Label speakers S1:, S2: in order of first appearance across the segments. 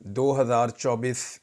S1: 2024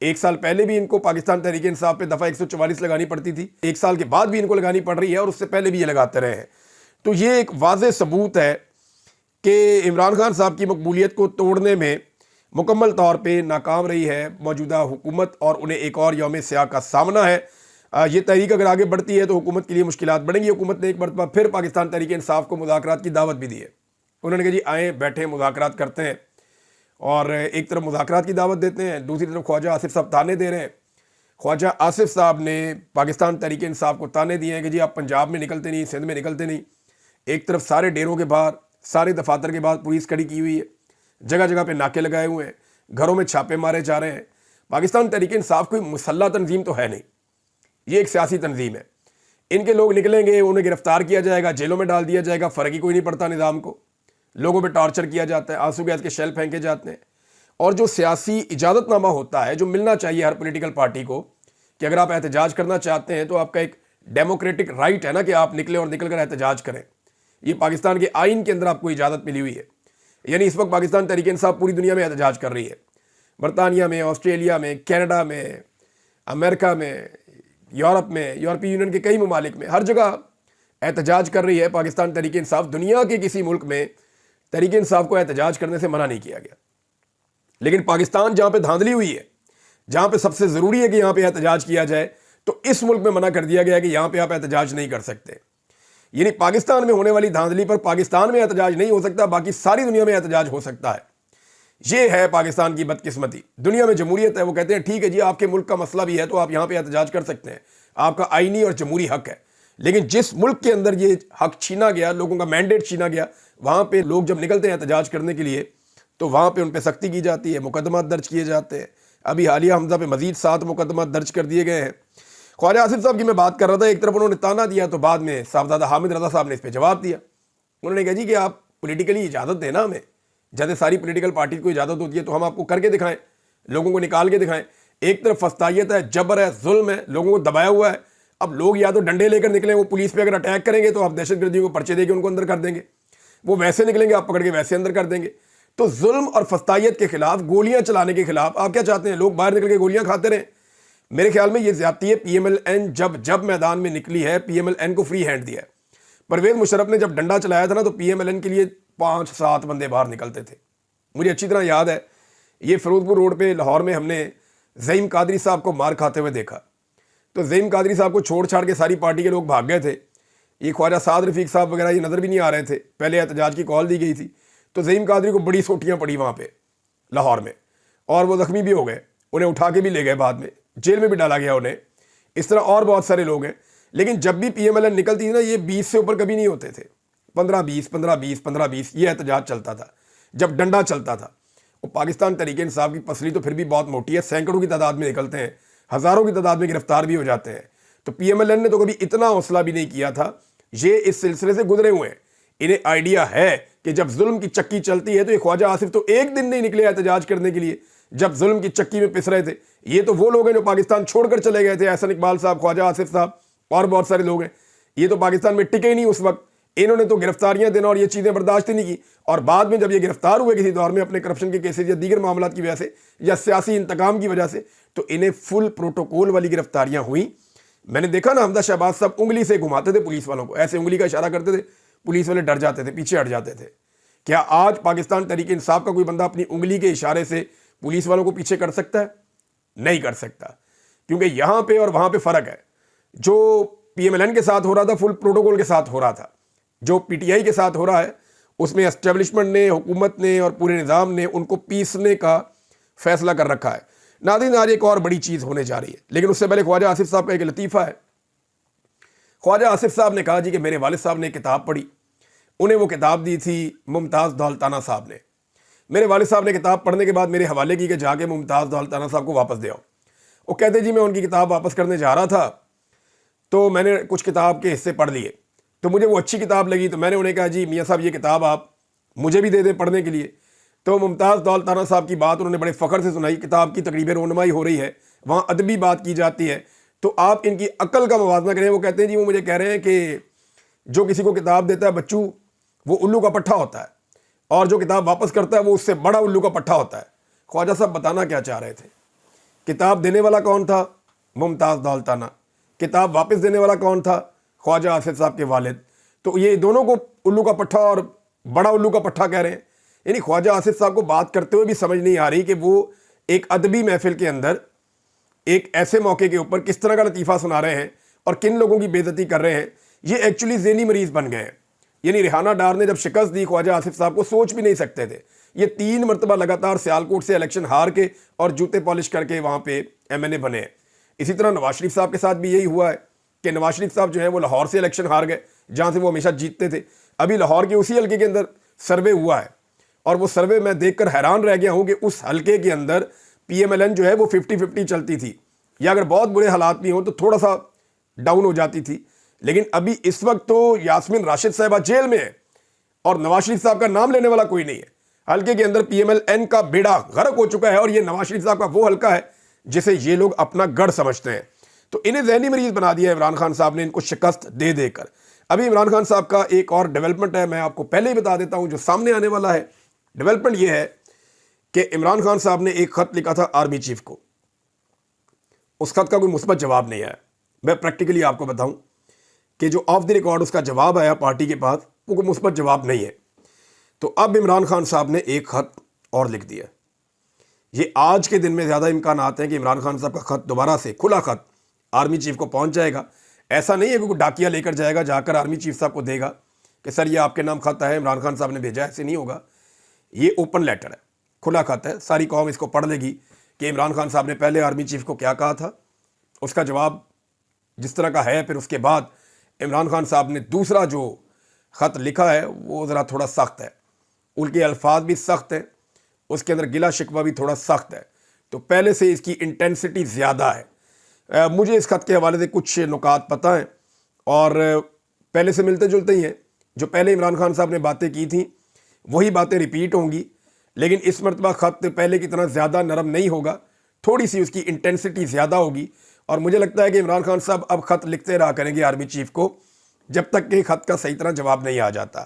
S1: 1 سال پہلے بھی ان کو پاکستان تحریک انصاف پہ دفعہ 144 لگانی پڑتی تھی, 1 سال کے بعد بھی ان کو لگانی پڑ رہی ہے, اور اس سے پہلے بھی یہ لگاتے رہے ہیں. تو یہ ایک واضح ثبوت ہے کہ عمران خان صاحب کی مقبولیت کو توڑنے میں مکمل طور پہ ناکام رہی ہے موجودہ حکومت, اور انہیں ایک اور یوم سیاہ کا سامنا ہے. یہ تحریک اگر آگے بڑھتی ہے تو حکومت کے لیے مشکلات بڑھیں گی. حکومت نے ایک مرتبہ پھر پاکستان تحریک انصاف کو مذاکرات کی دعوت بھی دی ہے. انہوں نے کہا جی آئیں بیٹھیں مذاکرات کرتے ہیں, اور ایک طرف مذاکرات کی دعوت دیتے ہیں, دوسری طرف خواجہ آصف صاحب تانے دے رہے ہیں. خواجہ آصف صاحب نے پاکستان تحریک انصاف کو تانے دیے ہیں کہ جی آپ پنجاب میں نکلتے نہیں, سندھ میں نکلتے نہیں. ایک طرف سارے ڈیروں کے باہر, سارے دفاتر کے باہر پولیس کھڑی کی ہوئی ہے, جگہ جگہ پہ ناکے لگائے ہوئے ہیں, گھروں میں چھاپے مارے جا رہے ہیں. پاکستان تحریک انصاف کوئی مسلح تنظیم تو ہے نہیں, یہ ایک سیاسی تنظیم ہے. ان کے لوگ نکلیں گے, انہیں گرفتار کیا جائے گا, جیلوں میں ڈال دیا جائے گا, فرق ہی کوئی نہیں پڑتا نظام کو. لوگوں پہ ٹارچر کیا جاتا ہے, آنسو گیس کے شیل پھینکے جاتے ہیں. اور جو سیاسی اجازت نامہ ہوتا ہے, جو ملنا چاہیے ہر پولیٹیکل پارٹی کو کہ اگر آپ احتجاج کرنا چاہتے ہیں تو آپ کا ایک ڈیموکریٹک رائٹ ہے نا کہ آپ نکلیں اور نکل کر احتجاج کریں, یہ پاکستان کے آئین کے اندر آپ کو اجازت ملی ہوئی ہے. یعنی اس وقت پاکستان تحریک انصاف پوری دنیا میں احتجاج کر رہی ہے, برطانیہ میں, آسٹریلیا میں, کینیڈا میں, امریکہ میں, یورپ میں, یورپی یونین کے کئی ممالک میں, ہر جگہ احتجاج کر رہی ہے پاکستان تحریک انصاف. دنیا کے کسی ملک میں تحریک انصاف کو احتجاج کرنے سے منع نہیں کیا گیا. لیکن پاکستان جہاں پہ دھاندلی ہوئی ہے, جہاں پہ سب سے ضروری ہے کہ یہاں پہ احتجاج کیا جائے, تو اس ملک میں منع کر دیا گیا کہ یہاں پہ آپ احتجاج نہیں کر سکتے. یعنی پاکستان میں ہونے والی دھاندلی پر پاکستان میں احتجاج نہیں ہو سکتا, باقی ساری دنیا میں احتجاج ہو سکتا ہے. یہ ہے پاکستان کی بدقسمتی. دنیا میں جمہوریت ہے, وہ کہتے ہیں ٹھیک ہے جی آپ کے ملک کا مسئلہ بھی ہے تو آپ یہاں پہ احتجاج کر سکتے ہیں, آپ کا آئینی اور جمہوری حق ہے. لیکن جس ملک کے اندر یہ حق چھینا گیا, لوگوں کا مینڈیٹ چھینا گیا, وہاں پہ لوگ جب نکلتے ہیں احتجاج کرنے کے لیے تو وہاں پہ ان پہ سختی کی جاتی ہے, مقدمات درج کیے جاتے ہیں. ابھی حالیہ حمزہ پہ مزید 7 مقدمات درج کر دیے گئے ہیں. خواجہ آصف صاحب کی میں بات کر رہا تھا, ایک طرف انہوں نے تانا دیا تو بعد میں صاحبزادہ حامد رضا صاحب نے اس پہ جواب دیا. انہوں نے کہا جی کہ آپ پولیٹیکلی اجازت دیں نا ہمیں, جیسے ساری پولیٹیکل پارٹیز کو اجازت ہوتی ہے تو ہم آپ کو کر کے دکھائیں, لوگوں کو نکال کے دکھائیں. ایک طرف فسطائیت ہے, جبر ہے, ظلم ہے, لوگوں کو دبایا ہوا ہے. اب لوگ یا تو ڈنڈے لے کر نکلیں, وہ پولیس پہ اگر اٹیک کریں گے تو آپ دہشت گردیوں کو پرچے دے کے ان کو اندر کر دیں گے. وہ ویسے نکلیں گے, آپ پکڑ کے ویسے اندر کر دیں گے. تو ظلم اور فسطائیت کے خلاف, گولیاں چلانے کے خلاف آپ کیا چاہتے ہیں؟ لوگ باہر نکل کے گولیاں کھاتے رہیں. میرے خیال میں یہ زیادتی ہے. پی ایم ایل این جب میدان میں نکلی ہے, پی ایم ایل این کو فری ہینڈ دیا ہے. پرویز مشرف نے جب ڈنڈا چلایا تھا نا تو پی ایم ایل این کے لیے 5-7 بندے باہر نکلتے تھے. مجھے اچھی طرح یاد ہے, یہ فیروز پور روڈ پہ لاہور میں ہم نے زعیم قادری صاحب کو مار کھاتے ہوئے دیکھا. تو زعیم قادری صاحب کو چھوڑ چھاڑ کے ساری پارٹی کے لوگ بھاگ گئے تھے. یہ خواجہ سعد رفیق صاحب وغیرہ یہ نظر بھی نہیں آ رہے تھے. پہلے احتجاج کی کال دی گئی تھی تو زعیم قادری کو بڑی سوٹیاں پڑی وہاں پہ لاہور میں, اور وہ زخمی بھی ہو گئے. انہیں اٹھا کے بھی لے گئے, بعد میں جیل میں بھی ڈالا گیا انہیں. اس طرح اور بہت سارے لوگ ہیں. لیکن جب بھی پی ایم ایل این نکلتی تھی نا, یہ 20 سے اوپر کبھی نہیں ہوتے تھے. 15-20 15-20 15-20 یہ احتجاج چلتا تھا جب ڈنڈا چلتا تھا. اور پاکستان تحریک انصاف کی پسلی تو پھر بھی بہت موٹی ہے, سینکڑوں کی تعداد میں نکلتے ہیں, ہزاروں کی تعداد میں گرفتار بھی ہو جاتے ہیں. تو پی ایم ایل این نے تو کبھی اتنا حوصلہ بھی نہیں کیا تھا. یہ اس سلسلے سے گزرے ہوئے ہیں. انہیں آئیڈیا ہے کہ جب ظلم کی چکی چلتی ہے تو یہ خواجہ آصف تو ایک دن نہیں نکلے احتجاج کرنے کے لیے جب ظلم کی چکی میں پس رہے تھے. یہ تو وہ لوگ ہیں جو پاکستان چھوڑ کر چلے گئے تھے, احسن اقبال صاحب, خواجہ آصف صاحب اور بہت سارے لوگ ہیں. یہ تو پاکستان میں ٹکے ہی نہیں اس وقت. انہوں نے تو گرفتاریاں دینا اور یہ چیزیں برداشت ہی نہیں کی, اور بعد میں جب یہ گرفتار ہوئے کسی دور میں اپنے کرپشن کے کیسز یا دیگر معاملات کی وجہ سے یا سیاسی انتقام کی وجہ سے, تو انہیں فل پروٹوکول والی گرفتاریاں ہوئیں. میں نے دیکھا نا, حمزہ شہباز صاحب انگلی سے گھماتے تھے پولیس والوں کو, ایسے انگلی کا اشارہ کرتے تھے, پولیس والے ڈر جاتے تھے, پیچھے ہٹ جاتے تھے. کیا آج پاکستان تحریک انصاف کا کوئی بندہ اپنی انگلی کے اشارے سے پولیس والوں کو پیچھے کر سکتا ہے؟ نہیں کر سکتا, کیونکہ یہاں پہ اور وہاں پہ فرق ہے. جو پی ایم ایل این کے ساتھ ہو رہا تھا فل پروٹوکول کے ساتھ ہو رہا تھا, جو پی ٹی آئی کے ساتھ ہو رہا ہے اس میں اسٹیبلشمنٹ نے, حکومت نے اور پورے نظام نے ان کو پیسنے کا فیصلہ کر رکھا ہے. ناظرین, آج ایک اور بڑی چیز ہونے جا رہی ہے, لیکن اس سے پہلے خواجہ آصف صاحب کا ایک لطیفہ ہے. خواجہ آصف صاحب نے کہا جی کہ میرے والد صاحب نے کتاب پڑھی, انہیں وہ کتاب دی تھی ممتاز دولتانہ صاحب نے. میرے والد صاحب نے کتاب پڑھنے کے بعد میرے حوالے کی کہ جا کے ممتاز دولتانہ صاحب کو واپس دے آؤ. وہ کہتے جی میں ان کی کتاب واپس کرنے جا رہا تھا تو میں نے کچھ کتاب کے حصے پڑھ لیے, تو مجھے وہ اچھی کتاب لگی, تو میں نے انہیں کہا جی میاں صاحب یہ کتاب آپ مجھے بھی دے دیں پڑھنے کے لیے. تو ممتاز دولتانہ صاحب کی بات انہوں نے بڑے فخر سے سنائی. کتاب کی تقریب رونمائی ہو رہی ہے, وہاں ادبی بات کی جاتی ہے, تو آپ ان کی عقل کا موازنہ کریں. وہ کہتے ہیں جی وہ مجھے کہہ رہے ہیں کہ جو کسی کو کتاب دیتا ہے بچو وہ الو کا پٹھا ہوتا ہے, اور جو کتاب واپس کرتا ہے وہ اس سے بڑا الو کا پٹھا ہوتا ہے. خواجہ صاحب بتانا کیا چاہ رہے تھے؟ کتاب دینے والا کون تھا؟ ممتاز دولتانہ. کتاب واپس دینے والا کون تھا؟ خواجہ آصف صاحب کے والد. تو یہ دونوں کو الو کا پٹھا اور بڑا الو کا پٹھا کہہ رہے ہیں. یعنی خواجہ آصف صاحب کو بات کرتے ہوئے بھی سمجھ نہیں آ رہی کہ وہ ایک ادبی محفل کے اندر ایک ایسے موقع کے اوپر کس طرح کا لطیفہ سنا رہے ہیں اور کن لوگوں کی بے عزتی کر رہے ہیں. یہ ایکچولی ذہنی مریض بن گئے ہیں. یعنی ریحانہ ڈار نے جب شکست دی خواجہ آصف صاحب کو، سوچ بھی نہیں سکتے تھے. یہ 3 مرتبہ لگاتار سیالکوٹ سے الیکشن ہار کے اور جوتے پالش کر کے وہاں پہ MNA بنے ہیں. اسی طرح نواز شریف صاحب کے ساتھ بھی یہی ہوا ہے کہ نواز شریف صاحب جو ہے وہ لاہور سے الیکشن ہار گئے جہاں سے وہ ہمیشہ جیتتے تھے. ابھی لاہور کے اسی حلقے کے اندر سروے ہوا ہے اور وہ سروے میں دیکھ کر حیران رہ گیا ہوں کہ اس حلقے کے اندر PMLN جو ہے وہ 50-50 چلتی تھی، یا اگر بہت برے حالات بھی ہوں تو تھوڑا سا ڈاؤن ہو جاتی تھی. لیکن ابھی اس وقت تو یاسمین راشد صاحبہ جیل میں ہے اور نواز شریف صاحب کا نام لینے والا کوئی نہیں ہے. حلقے کے اندر PMLN کا بیڑا غرق ہو چکا ہے اور یہ نواز شریف صاحب کا وہ حلقہ ہے جسے یہ لوگ اپنا گڑھ سمجھتے ہیں. تو انہیں ذہنی مریض بنا دیا عمران خان صاحب نے ان کو شکست دے دے کر. ابھی عمران خان صاحب کا ایک اور ڈیولپمنٹ ہے، میں آپ کو پہلے ہی بتا دیتا ہوں جو سامنے آنے والا ہے. ڈیولپمنٹ یہ ہے کہ عمران خان صاحب نے ایک خط لکھا تھا آرمی چیف کو. اس خط کا کوئی مثبت جواب نہیں آیا. میں پریکٹیکلی آپ کو بتاؤں کہ جو آف دی ریکارڈ اس کا جواب آیا پارٹی کے پاس، وہ کوئی مثبت جواب نہیں ہے. تو اب عمران خان صاحب نے ایک خط اور لکھ دیا. یہ آج کے دن میں زیادہ امکانات ہیں کہ عمران خان صاحب کا خط دوبارہ سے کھلا خط آرمی چیف کو پہنچ جائے گا. ایسا نہیں ہے کہ کوئی ڈاکیا لے کر جائے گا، جا کر آرمی چیف صاحب کو دے گا کہ سر یہ آپ کے نام خط ہے، عمران خان صاحب نے بھیجا ہے. ایسے نہیں ہوگا. یہ اوپن لیٹر ہے، کھلا خط ہے. ساری قوم اس کو پڑھ لے گی کہ عمران خان صاحب نے پہلے آرمی چیف کو کیا کہا تھا، اس کا جواب جس طرح کا ہے. پھر اس کے بعد عمران خان صاحب نے دوسرا جو خط لکھا ہے وہ ذرا تھوڑا سخت ہے، ان کے الفاظ بھی سخت ہیں، اس کے اندر گلا شکوہ بھی تھوڑا سخت ہے. تو پہلے سے اس کی انٹینسٹی زیادہ ہے. مجھے اس خط کے حوالے سے کچھ نکات پتہ ہیں اور پہلے سے ملتے جلتے ہی ہیں. جو پہلے عمران خان صاحب نے باتیں کی تھیں وہی باتیں ریپیٹ ہوں گی، لیکن اس مرتبہ خط پہلے کی طرح زیادہ نرم نہیں ہوگا، تھوڑی سی اس کی انٹینسٹی زیادہ ہوگی. اور مجھے لگتا ہے کہ عمران خان صاحب اب خط لکھتے رہا کریں گے آرمی چیف کو جب تک کہ خط کا صحیح طرح جواب نہیں آ جاتا.